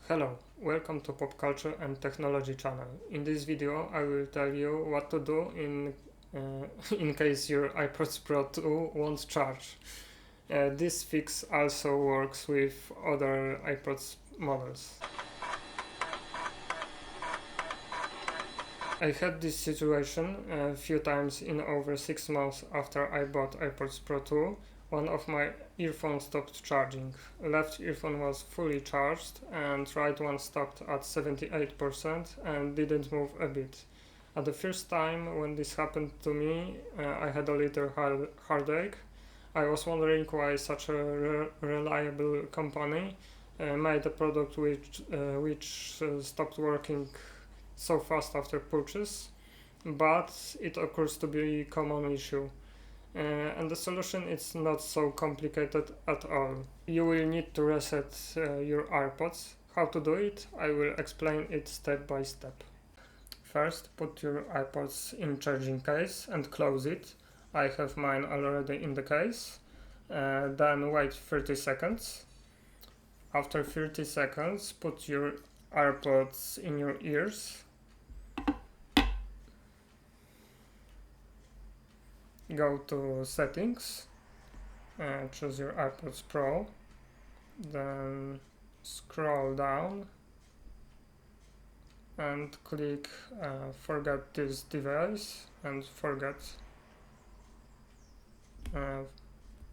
Hello, welcome to Pop Culture and Technology channel. In this video I will tell you what to do in case your AirPods Pro 2 won't charge. This fix also works with other AirPods models. I had this situation a few times in over 6 months after I bought AirPods Pro 2. One of my earphones stopped charging. Left earphone was fully charged and right one stopped at 78% and didn't move a bit. At the first time when this happened to me, I had a little heartache. I was wondering why such a reliable company made a product which stopped working so fast after purchase, but it occurs to be a common issue. And the solution is not so complicated at all. You will need to reset your AirPods. How to do it? I will explain it step by step. First, put your AirPods in charging case and close it. I have mine already in the case. Then wait 30 seconds. After 30 seconds, put your AirPods in your ears. Go to settings, choose your AirPods Pro, then scroll down and click forget this device and forget,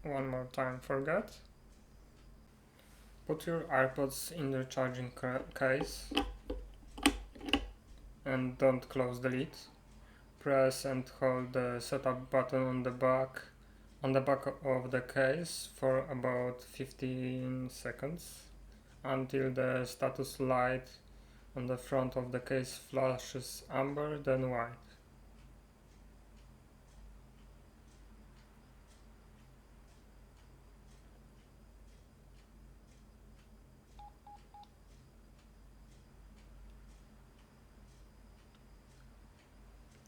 one more time forget. Put your AirPods in the charging case and don't close the lid. Press and hold the setup button on the back of the case for about 15 seconds until the status light on the front of the case flashes amber, then white.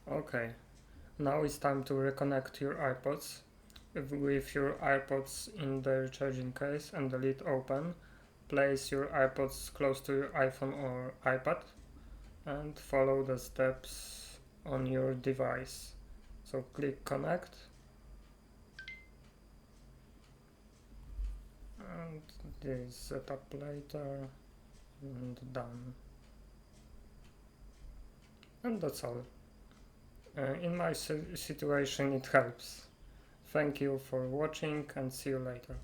Okay, now it's time to reconnect your AirPods. With your AirPods in their charging case and the lid open, place your AirPods close to your iPhone or iPad and follow the steps on your device. So click connect and this setup later and done. And that's all. In my situation it helps. Thank you for watching and see you later.